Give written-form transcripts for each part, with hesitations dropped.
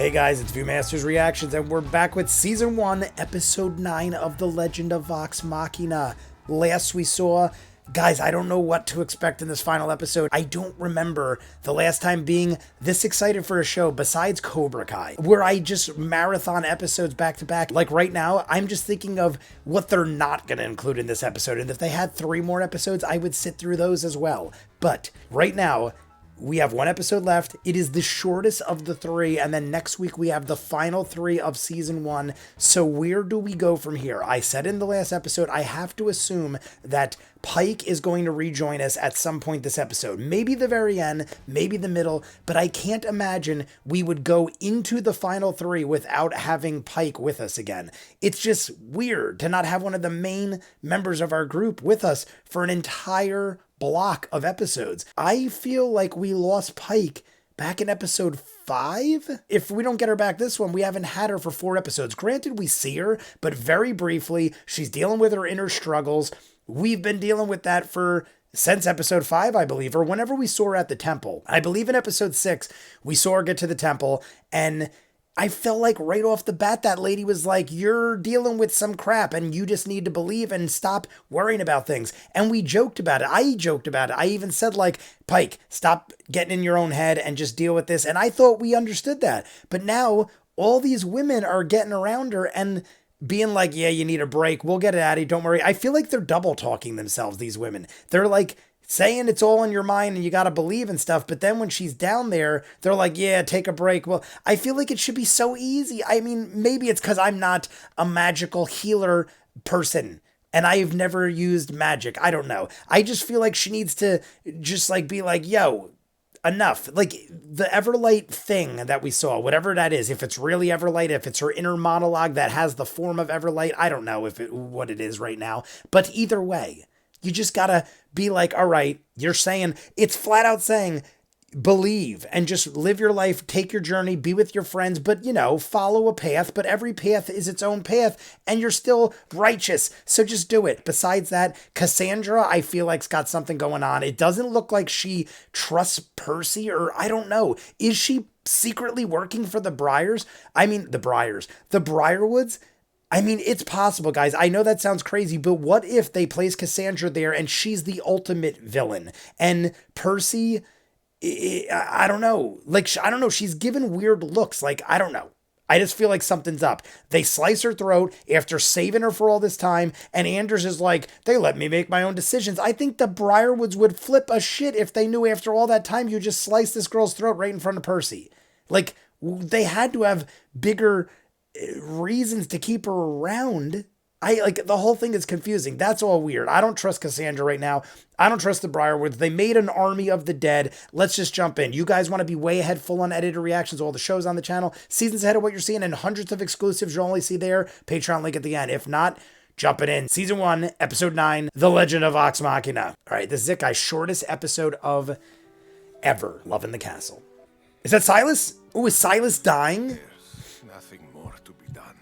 Hey guys, it's ViewMasters Reactions, and we're back with Season 1, Episode 9 of The Legend of Vox Machina. Last we saw... Guys, I don't know what to expect in this final episode. I don't remember the last time being this excited for a show besides Cobra Kai, where I just marathon episodes back to back. Like right now, I'm just thinking of what they're not going to include in this episode. And if they had 3 more episodes, I would sit through those as well. But right now, we have 1 episode left. It is the shortest of the 3, and then next week we have the final 3 of Season 1. So where do we go from here? I said in the last episode, I have to assume that Pike is going to rejoin us at some point this episode. Maybe the very end, maybe the middle, but I can't imagine we would go into the final 3 without having Pike with us again. It's just weird to not have one of the main members of our group with us for an entire block of episodes. I feel like we lost Pike back in episode 5. If we don't get her back this one, we haven't had her for 4 episodes. Granted, we see her, but very briefly. She's dealing with her inner struggles. We've been dealing with that since episode 5, I believe, or whenever we saw her at the temple. I believe in episode 6, we saw her get to the temple, and I felt like right off the bat, that lady was like, you're dealing with some crap and you just need to believe and stop worrying about things. And we joked about it. I joked about it. I even said like, Pike, stop getting in your own head and just deal with this. And I thought we understood that. But now all these women are getting around her and being like, yeah, you need a break. We'll get it out of you. Don't worry. I feel like they're double talking themselves, these women. They're like saying it's all in your mind and you got to believe and stuff. But then when she's down there, they're like, yeah, take a break. Well, I feel like it should be so easy. I mean, maybe it's because I'm not a magical healer person and I've never used magic. I don't know. I just feel like she needs to just like be like, yo, enough. Like the Everlight thing that we saw, whatever that is, if it's really Everlight, if it's her inner monologue that has the form of Everlight, I don't know what it is right now. But either way, you just gotta be like, all right, you're saying, it's flat out saying, believe and just live your life, take your journey, be with your friends, but follow a path, but every path is its own path and you're still righteous. So just do it. Besides that, Cassandra, I feel like's got something going on. It doesn't look like she trusts Percy, or I don't know. Is she secretly working for the Briarwoods? I mean, it's possible, guys. I know that sounds crazy, but what if they place Cassandra there and she's the ultimate villain? And Percy, I don't know. Like, I don't know. She's given weird looks. Like, I don't know. I just feel like something's up. They slice her throat after saving her for all this time, and Anders is like, they let me make my own decisions. I think the Briarwoods would flip a shit if they knew after all that time you just sliced this girl's throat right in front of Percy. Like, they had to have bigger reasons to keep her around. The whole thing is confusing. That's all weird. I don't trust Cassandra right now. I don't trust the Briarwoods. They made an army of the dead. Let's just jump in. You guys want to be way ahead, full unedited reactions, all the shows on the channel, seasons ahead of what you're seeing, and hundreds of exclusives you'll only see there. Patreon link at the end. If not, jumping in. Season 1, Episode 9, The Legend of Vox Machina. All right, this is it, guys. Shortest episode of ever. Love in the Castle. Is that Silas? Oh, is Silas dying? There's nothing more to be done.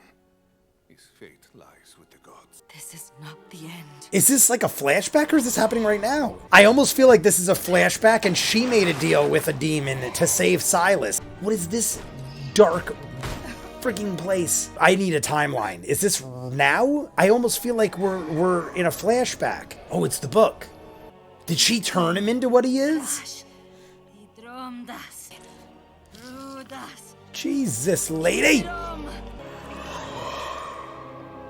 His fate lies with the gods. This is not the end. Is this like a flashback, or is this happening right now? I almost feel like this is a flashback and she made a deal with a demon to save Silas. What is this dark freaking place? I need a timeline. Is this now? I almost feel like we're in a flashback. Oh, it's the book. Did she turn him into what he is? Jesus, lady!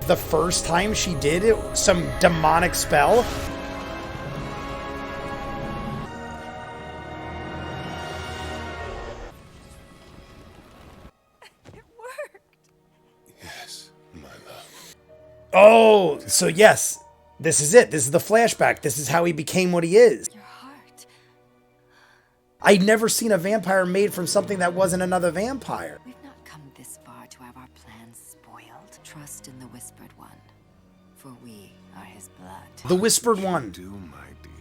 The first time she did it, some demonic spell. It worked. Yes, my love. Oh, so yes, this is it. This is the flashback. This is how he became what he is. Your heart. I'd never seen a vampire made from something that wasn't another vampire. We've not come this far to have our plans spoiled. Trust in the Whispered One, for we are his blood. The Whispered One. Do, my dear.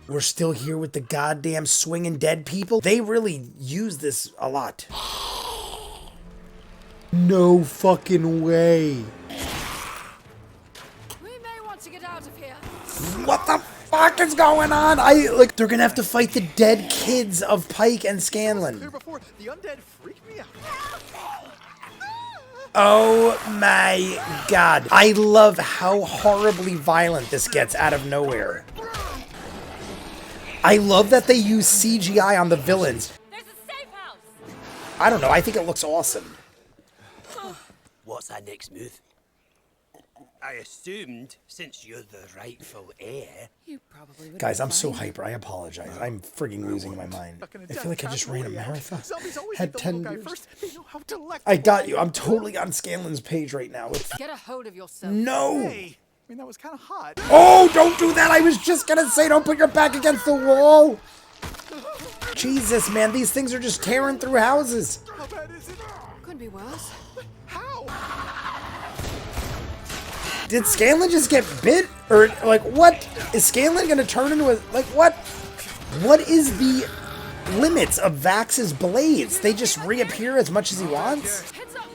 We're still here with the goddamn swinging dead people. They really use this a lot. No fucking way. We may want to get out of here. What the fuck is going on? They're gonna have to fight the dead kids of Pike and Scanlan. Clear before the undead freak me out. Oh my god. I love how horribly violent this gets out of nowhere. I love that they use CGI on the villains. There's a safe house. I don't know, I think it looks awesome. What's that next move? I assumed, since you're the rightful heir... You probably would. Guys, I'm so hyper. I apologize. I'm frigging losing my mind. I feel like I just ran a marathon. Had 10 years. I got you. I'm totally on Scanlan's page right now. Get a hold of yourself. No! Hey, I mean, that was kind of hot. Oh, don't do that! I was just gonna say, don't put your back against the wall! Jesus, man, these things are just tearing through houses. How bad is it? Could be worse. How? Did Scanlan just get bit? Or, like, what? Is Scanlan gonna turn into a... Like, what? What is the limits of Vax's blades? They just reappear as much as he wants? Heads up.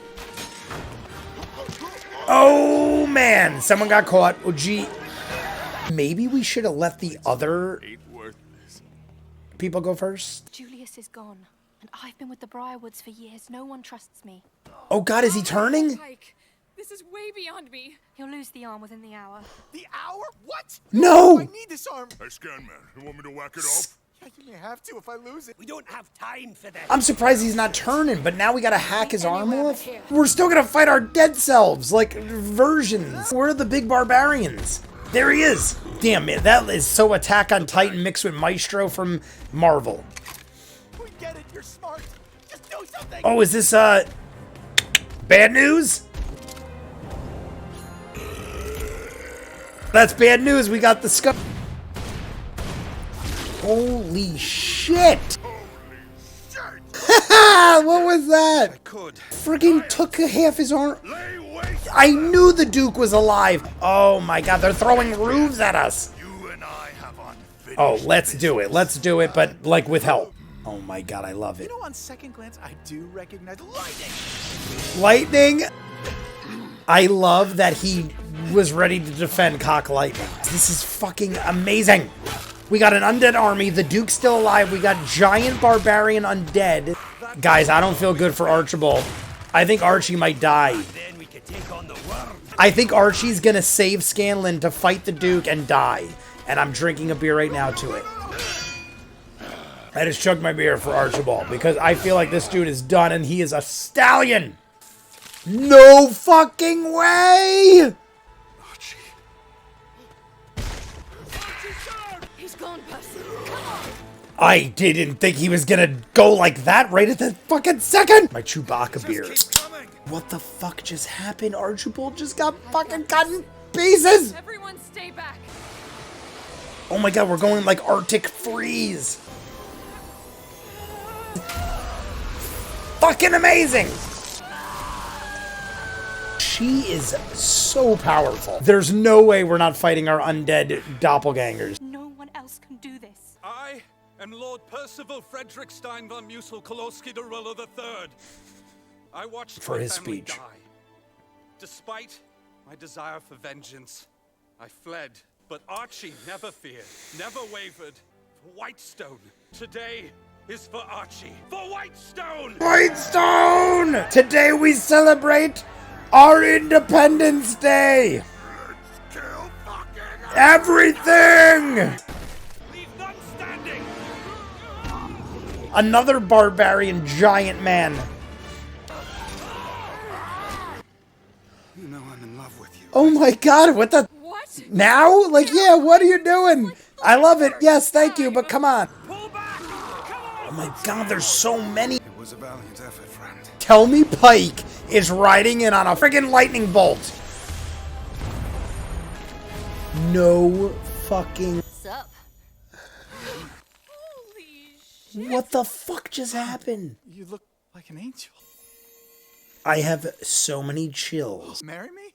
Oh, man. Someone got caught. Oh, gee. Maybe we should have let the other people go first? Julius is gone, and I've been with the Briarwoods for years. No one trusts me. Oh, God, is he turning? Pike, this is way beyond me. He'll lose the arm within the hour. The hour? What? No! I need this arm. Hey, Scanman, you want me to whack it off? Yeah, you may have to if I lose it. We don't have time for this. I'm surprised he's not turning, but now we gotta hack his arm off? We're still gonna fight our dead selves, like versions. Where are the big barbarians? There he is. Damn, man, that is so Attack on Titan mixed with Maestro from Marvel. We get it. You're smart. Just do something. Oh, is this, bad news? That's bad news. We got the scuff. Holy shit! What was that? Freaking took half his arm. I knew the Duke was alive. Oh my god, they're throwing roofs at us. Oh, let's do it. Let's do it, but like with help. Oh my god, I love it. You know, on second glance, I do recognize lightning. Lightning. I love that he was ready to defend Cock Lightning. This is fucking amazing. We got an undead army. The Duke's still alive. We got giant barbarian undead. Guys, I don't feel good for Archibald. I think Archie might die. Then we could take on the world. I think Archie's gonna save Scanlan to fight the Duke and die. And I'm drinking a beer right now to it. I just chugged my beer for Archibald because I feel like this dude is done and he is a stallion. No fucking way! He's gone, Percy. Come on. I didn't think he was gonna go like that right at the fucking second! My Chewbacca beer. What the fuck just happened? Archibald just got fucking cut in pieces! Everyone stay back. Oh my god, we're going like Arctic freeze! Fucking amazing! She is so powerful. There's no way we're not fighting our undead doppelgangers. No one else can do this. I am Lord Percival Frederick Stein von Musel-Kolowski de Rollo III. I watched For my his family speech. die. Despite my desire for vengeance, I fled. But Archie never feared, never wavered. For Whitestone, today is for Archie. For Whitestone! Whitestone! Today we celebrate our Independence Day! Everything! Leave none standing! Another barbarian giant man. You know I'm in love with you. Oh my god, what the? What? Now? Like, yeah, what are you doing? I love it. Yes, thank you, but come on. Pull back! Come on! Oh my god, there's so many. It was a valiant effort, friend. Tell me Pike is riding in on a friggin' lightning bolt. No fucking. What's up? Holy shit. What the fuck just happened? You look like an angel. I have so many chills. Marry me?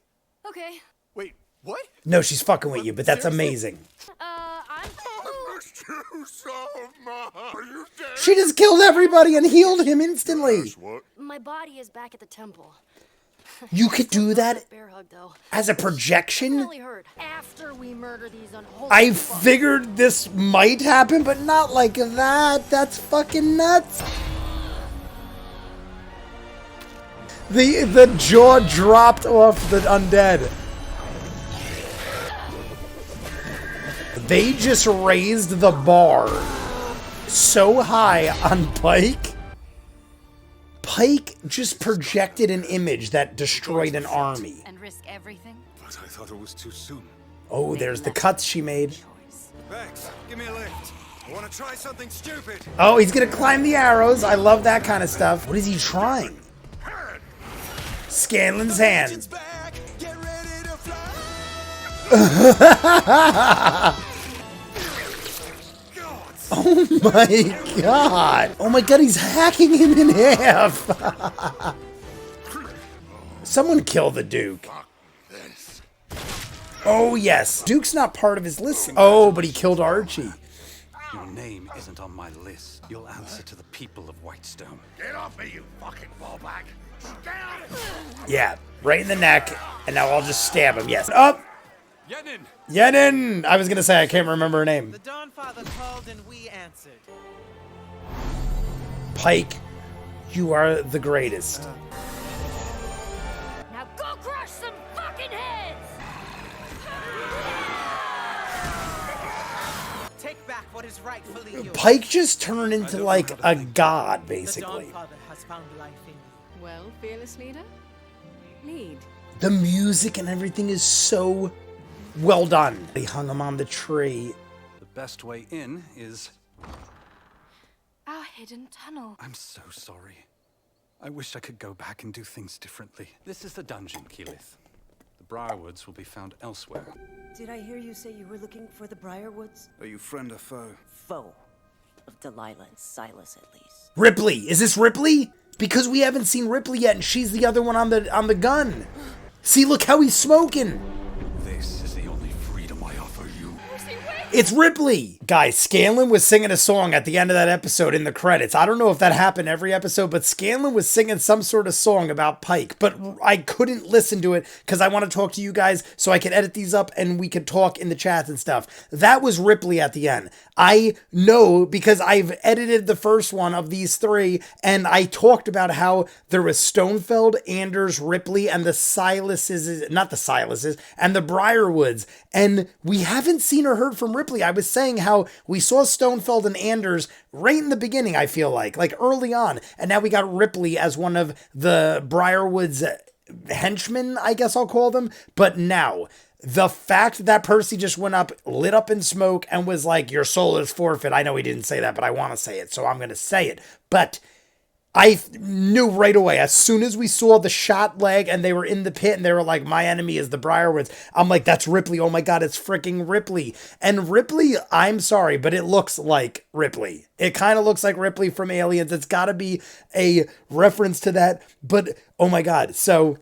Okay. Wait, what? No, she's fucking with you, but that's Seriously? amazing. I'm. Missed you so much. Are you dead? She just killed everybody and healed him instantly. What? My body is back at the temple. You could do that Bear hug, though. as a projection? Really hurt. After we murder these unholy. I fucks. figured this might happen, but not like that. That's fucking nuts. The jaw dropped off the undead. They just raised the bar so high on Pike. Pike just projected an image that destroyed an army. And risk everything? But I thought it was too soon. Oh, there's the cuts she made. Vex, give me a lift. I want to try something stupid. Oh, he's gonna climb the arrows. I love that kind of stuff. What is he trying? Scanlan's hand. Legion's back. Get ready to fly. Oh my god. Oh my god, he's hacking him in half. Someone kill the Duke. Oh yes. Duke's not part of his list. Oh, but he killed Archie. Your name isn't on my list. You'll answer to the people of Whitestone. Get off me, you fucking fallback. Get out of here. Yeah, right in the neck. And now I'll just stab him. Yes. Up. Yenin! Yenin. I was gonna say I can't remember her name. The Dawnfather called and we answered. Pike, you are the greatest. Now go crush some fucking heads! Take back what is rightfully yours. Pike just turned into like a god, The basically. Dawnfather has found life in you. Well, fearless leader, lead. The music and everything is so well done. They hung him on the tree. The best way in is... Our hidden tunnel. I'm so sorry. I wish I could go back and do things differently. This is the dungeon, Keyleth. The Briarwoods will be found elsewhere. Did I hear you say you were looking for the Briarwoods? Are you friend or foe? Foe. Of Delilah and Silas, at least. Ripley, is this Ripley? Because we haven't seen Ripley yet, and she's the other one on the gun. See, look how he's smoking. This is the only freedom I offer you. It's Ripley! Guys, Scanlan was singing a song at the end of that episode in the credits. I don't know if that happened every episode, but Scanlan was singing some sort of song about Pike. But I couldn't listen to it because I want to talk to you guys so I can edit these up and we could talk in the chats and stuff. That was Ripley at the end. I know because I've edited the first one of these three and I talked about how there was Stonefeld, Anders, Ripley, and the Silases, not the Silases, and the Briarwoods. And we haven't seen or heard from Ripley. I was saying how we saw Stonefeld and Anders right in the beginning, I feel like early on. And now we got Ripley as one of the Briarwoods henchmen, I guess I'll call them. But now, the fact that Percy just went up, lit up in smoke, and was like, your soul is forfeit. I know he didn't say that, but I want to say it, so I'm going to say it. But I knew right away, as soon as we saw the shot leg and they were in the pit and they were like, my enemy is the Briarwoods. I'm like, that's Ripley. Oh my God, it's freaking Ripley. And Ripley, I'm sorry, but it looks like Ripley. It kind of looks like Ripley from Aliens. It's got to be a reference to that. But oh my God. So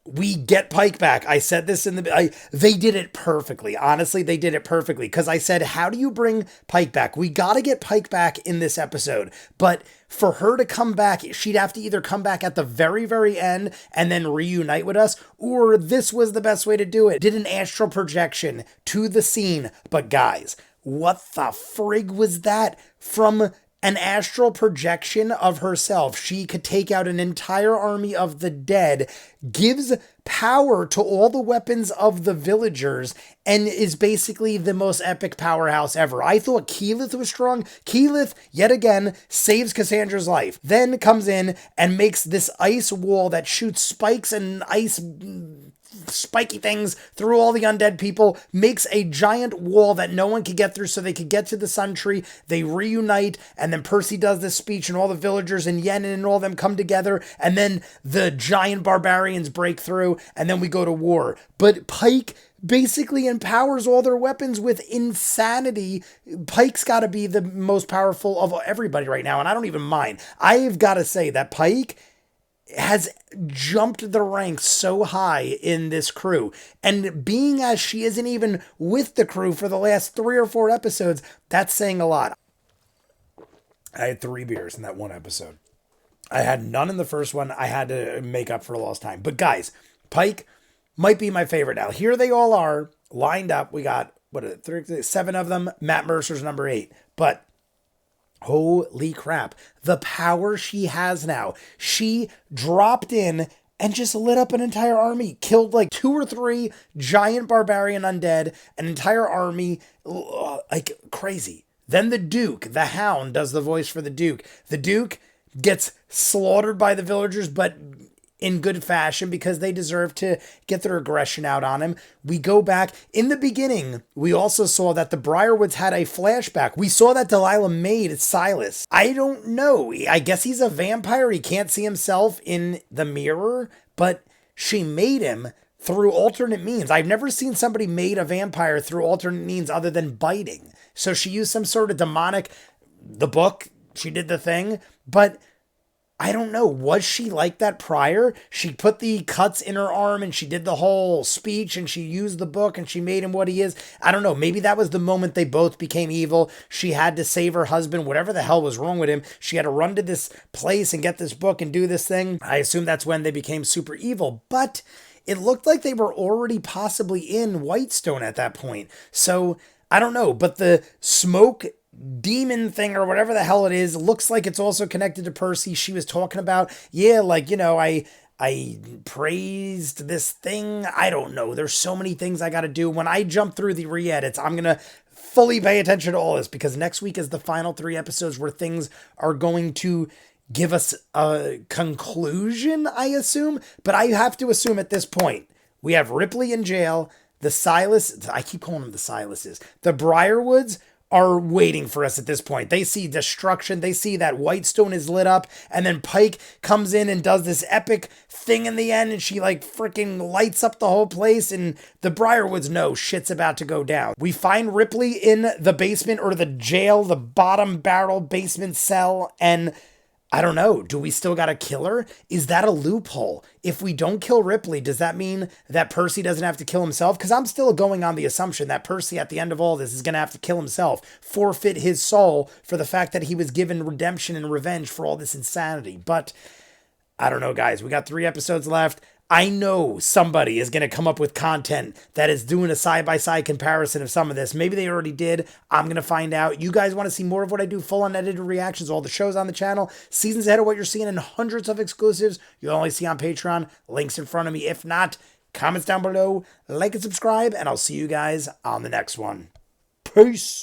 we get Pike back. I said this they did it perfectly. Honestly, they did it perfectly. Because I said, how do you bring Pike back? We got to get Pike back in this episode. But for her to come back, she'd have to either come back at the very, very end and then reunite with us, or this was the best way to do it. Did an astral projection to the scene. But guys, what the frig was that? From an astral projection of herself, she could take out an entire army of the dead, gives power to all the weapons of the villagers, and is basically the most epic powerhouse ever. I thought Keyleth was strong. Keyleth, yet again, saves Cassandra's life. Then comes in and makes this ice wall that shoots spikes and ice spiky things through all the undead people, makes a giant wall that no one could get through so they could get to the Sun Tree. They reunite, and then Percy does this speech, and all the villagers and Yenin and all them come together, and then the giant barbarians break through, and then we go to war. But Pike basically empowers all their weapons with insanity. Pike's got to be the most powerful of everybody right now, and I don't even mind. I've got to say that Pike has jumped the ranks so high in this crew, and being as she isn't even with the crew for the last 3 or 4 episodes, that's saying a lot. I had 3 beers in that one episode. I had none in the first one. I had to make up for lost time. But guys, Pike might be my favorite now. Here they all are lined up. We got 7 of them. Matt Mercer's number 8. But Holy crap. The power she has now. She dropped in and just lit up an entire army, killed like 2 or 3 giant barbarian undead, an entire army, like crazy. Then the Duke, the Hound, does the voice for the Duke. The Duke gets slaughtered by the villagers, but in good fashion because they deserve to get their aggression out on him. We go back. In the beginning, we also saw that the Briarwoods had a flashback. We saw that Delilah made Silas. I don't know. I guess he's a vampire. He can't see himself in the mirror, but she made him through alternate means. I've never seen somebody made a vampire through alternate means other than biting. So she used some sort of demonic, the book, she did the thing, but I don't know. Was she like that prior? She put the cuts in her arm and she did the whole speech and she used the book and she made him what he is. I don't know. Maybe that was the moment they both became evil. She had to save her husband, whatever the hell was wrong with him. She had to run to this place and get this book and do this thing. I assume that's when they became super evil, but it looked like they were already possibly in Whitestone at that point. So I don't know, but the smoke demon thing or whatever the hell it is looks like it's also connected to Percy. She was talking about, yeah, like, you know, I praised this thing. I don't know. There's so many things I got to do. When I jump through the re-edits, I'm going to fully pay attention to all this because next week is the final 3 episodes where things are going to give us a conclusion, I assume. But I have to assume at this point, we have Ripley in jail. The Silas, I keep calling them the Silases. The Briarwoods are waiting for us at this point. They see destruction. They see that Whitestone is lit up. And then Pike comes in and does this epic thing in the end. And she like freaking lights up the whole place. And the Briarwoods know shit's about to go down. We find Ripley in the basement or the jail, the bottom barrel basement cell. And I don't know. Do we still got to kill her? Is that a loophole? If we don't kill Ripley, does that mean that Percy doesn't have to kill himself? Because I'm still going on the assumption that Percy at the end of all this is going to have to kill himself, forfeit his soul for the fact that he was given redemption and revenge for all this insanity. But I don't know, guys. We got 3 episodes left. I know somebody is going to come up with content that is doing a side-by-side comparison of some of this. Maybe they already did. I'm going to find out. You guys want to see more of what I do, full unedited reactions, all the shows on the channel, seasons ahead of what you're seeing, and hundreds of exclusives you'll only see on Patreon. Links in front of me. If not, comments down below, like and subscribe, and I'll see you guys on the next one. Peace.